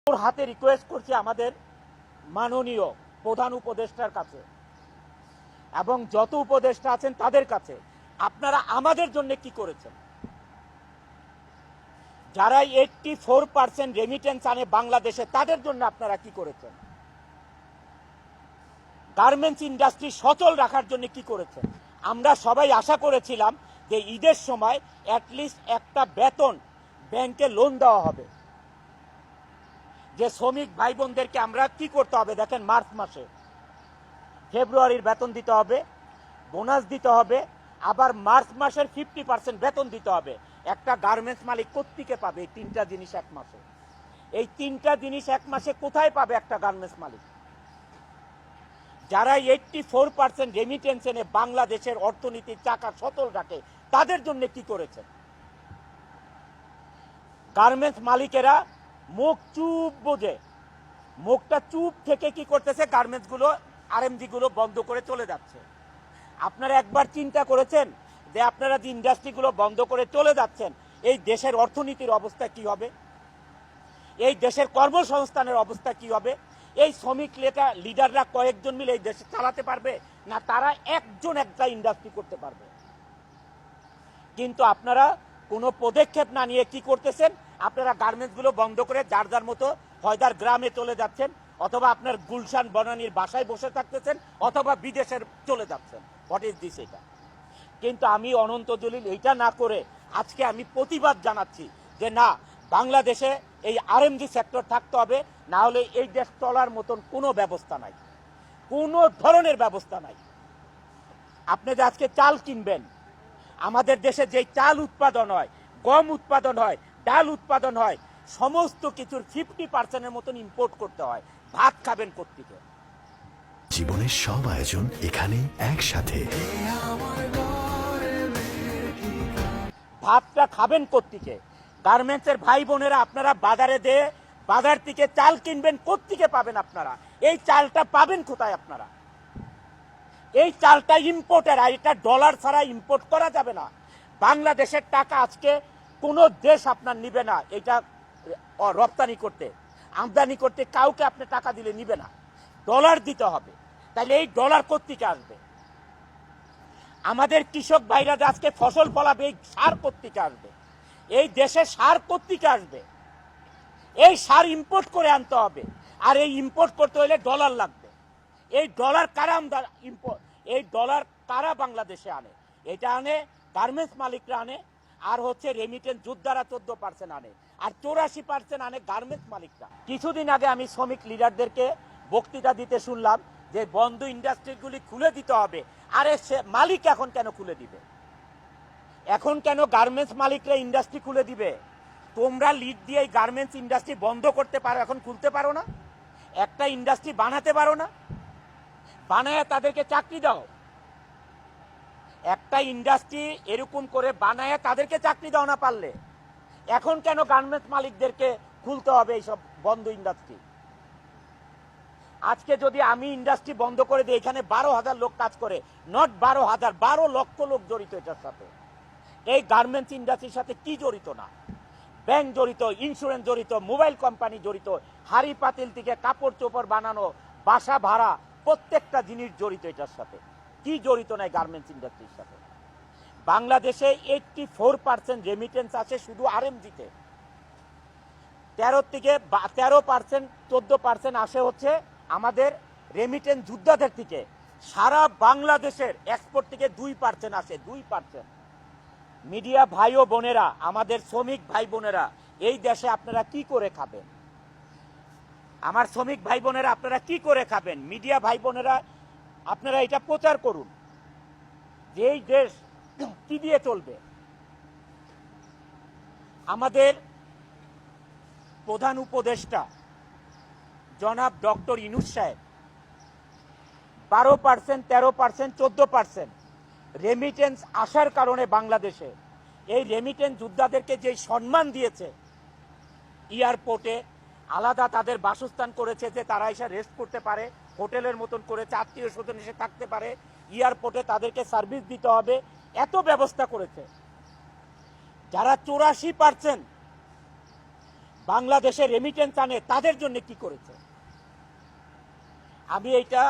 ওর হাতে রিকোয়েস্ট করছি আমাদের মাননীয় প্রধান উপদেষ্টার কাছে এবং যত উপদেষ্টা আছেন তাদের কাছে, আপনারা আমাদের জন্য কি করেছেন? যারা 84% রেমিটেন্স আনে বাংলাদেশে, তাদের জন্য আপনারা কি করেছেন? গার্মেন্টস ইন্ডাস্ট্রি সচল রাখার জন্য কি করেছেন? আমরা সবাই আশা করেছিলাম যে ঈদের সময় অ্যাটলিস্ট একটা বেতন ব্যাংকে লোন দেওয়া হবে। যে শ্রমিক ভাই বোনদেরকে আমরা কি করতে হবে দেখেন, মার্চ মাসে ফেব্রুয়ারির বেতন দিতে হবে, বোনাস দিতে হবে, আবার মার্চ মাসের 50% বেতন দিতে হবে। একটা গার্মেন্টস মালিক কোত্থেকে পাবে এই তিনটা জিনিস এক মাসে? এই তিনটা জিনিস এক মাসে কোথায় পাবে একটা গার্মেন্টস মালিক? যারা 84% রেমিটেন্স এনে বাংলাদেশের অর্থনীতির চাকা সচল রাখে, তাদের জন্য কি করেছেন? গার্মেন্টস মালিকেরা মুখ চুপ বোঝে, মুখটা চুপ থেকে কি করতেছে, গার্মেন্টস গুলো আরএমজি গুলো বন্ধ করে চলে যাচ্ছে। আপনারা একবার চিন্তা করেছেন যে আপনারা যে ইন্ডাস্ট্রিগুলো বন্ধ করে চলে যাচ্ছেন, এই দেশের অর্থনীতির অবস্থা কি হবে? এই দেশের কর্মসংস্থানের অবস্থা কি হবে? এই শ্রমিক লিডাররা কয়েকজন মিলে এই দেশে চালাতে পারবে না? তারা একজন একটা ইন্ডাস্ট্রি করতে পারবে? কিন্তু আপনারা কোনো পদক্ষেপ না নিয়ে কি করতেছেন? আপনারা গার্মেন্টসগুলো বন্ধ করে যার যার মতো হয়দার গ্রামে চলে যাচ্ছেন, অথবা আপনার গুলশান বনানীর বাসায় বসে থাকতেছেন, অথবা বিদেশের চলে যাচ্ছেন। What is this? এটা কিন্তু আমি অনন্ত জলিল এইটা না করে আজকে আমি প্রতিবাদ জানাচ্ছি যে না, বাংলাদেশে এই আরএমজি সেক্টর থাকতে হবে, না হলে এই দেশ চলার মতন কোনো ব্যবস্থা নাই, কোনো ধরনের ব্যবস্থা নাই। আপনি যে আজকে চাল কিনবেন, আমাদের দেশে যে চাল উৎপাদন হয়, গম উৎপাদন হয়, ডাল উৎপাদন হয়, সমস্ত কিছুর 50% মতন ইম্পোর্ট করতে হয়। ভাত খাবেন কোত্থেকে? জীবনের সব আয়োজন এখানে একসাথে। ভাতটা খাবেন কোত্থেকে? গার্মেন্টসের ভাই বোনেরা, আপনারা বাজারে দিয়ে বাজার থেকে চাল কিনবেন, কোত্থেকে পাবেন আপনারা? এই চালটা পাবেন কোথায় আপনারা? এই চালটা ইম্পোর্টের, আর এটা ডলার ছাড়া ইম্পোর্ট করা যাবে না। বাংলাদেশের টাকা আজকে কোনো দেশ আপনার নিবে না এটা রপ্তানি করতে, আমদানি করতে। কাউকে আপনি টাকা দিলে নিবে না, ডলার দিতে হবে। তাহলে এই ডলার কোত্থেকে আসবে? আমাদের কৃষক ভাইরা আজকে ফসল ফলাবে, এই সার কোত্থেকে আসবে? এই দেশে সার কোত্থেকে আসবে? এই সার ইম্পোর্ট করে আনতে হবে, আর এই ইম্পোর্ট করতে হলে ডলার লাগবে। এই ডলার কারা এই ডলার কারা বাংলাদেশে আনে? এটা আনে গার্মেন্টস মালিকরা আনে, আর হচ্ছে রেমিটেন্স যোদ্ধারা 14% আনে, আর 84% আনে গার্মেন্টস মালিকরা। কিছুদিন আগে আমি শ্রমিক লিডারদেরকে বক্তৃতা দিতে শুনলাম যে বন্ধ ইন্ডাস্ট্রিগুলি খুলে দিতে হবে। আরে সে মালিক এখন কেন খুলে দিবে? এখন কেন গার্মেন্টস মালিকরা ইন্ডাস্ট্রি খুলে দিবে? তোমরা লিড দিয়ে এই গার্মেন্টস ইন্ডাস্ট্রি বন্ধ করতে পারো, এখন খুলতে পারো না? একটা ইন্ডাস্ট্রি বানাতে পারো না? বানায় তাদেরকে চাকরি দাও। একটা ইন্ডাস্ট্রি এরকম করে বানায় তাদেরকে চাকরি দাও না পারলে। এখন কেন গার্মেন্টস মালিকদেরকে খুলতে হবে এইসব বন্ধ ইন্ডাস্ট্রি? আজকে যদি আমি ইন্ডাস্ট্রি বন্ধ করে দিই, এখানে 12,000 লোক কাজ করে, নট 12,000, 12 লক্ষ লোক জড়িত এটার সাথে। এই গার্মেন্টস ইন্ডাস্ট্রির সাথে কি জড়িত না? ব্যাংক জড়িত, ইন্স্যুরেন্স জড়িত, মোবাইল কোম্পানি জড়িত, হাড়ি পাতিল থেকে কাপড় চোপড় বানানো, বাসা ভাড়া, প্রত্যেকটা জিনিস জড়িত এটার সাথে। কি জড়িত নাই গার্মেন্টস ইন্ডাস্ট্রির সাথে? বাংলাদেশে 84% রেমিটেন্স আছে শুধু আরএমজিতে। 13% 14% আসে হচ্ছে আমাদের রেমিটেন্স যোদ্ধাদের থেকে। সারা বাংলাদেশের এক্সপোর্ট থেকে 2% আসে, 2%। মিডিয়া ভাই ও বোনেরা, আমাদের শ্রমিক ভাই বোনেরা, এই দেশে আপনারা কি করে খাবেন? আমার শ্রমিক ভাই বোনেরা, আপনারা কি করে খাবেন? মিডিয়া ভাই বোনেরা, আপনারা এটা প্রচার করুন যে এই দেশ কি দিয়ে চলবে। আমাদের প্রধান উপদেষ্টা জনাব ডক্টর ইউনূস সাহেব 12%, 13%, 14% রেমিটেন্স আসার কারণে বাংলাদেশে এই রেমিটেন্স যোদ্ধাদেরকে যে সম্মান দিয়েছে, এয়ারপোর্টে আলাদা তাদের বাসস্থান করেছে যে তারা এসে রেস্ট করতে পারে, হোটেলের মতন করেছে, আত্মীয় স্বজন এসে থাকতে পারে, এয়ারপোর্টে তাদেরকে সার্ভিস দিতে হবে, এত ব্যবস্থা করেছে। যারা 84% বাংলাদেশের রেমিটেন্স আনে তাদের জন্য কি করেছে? আমি এইটা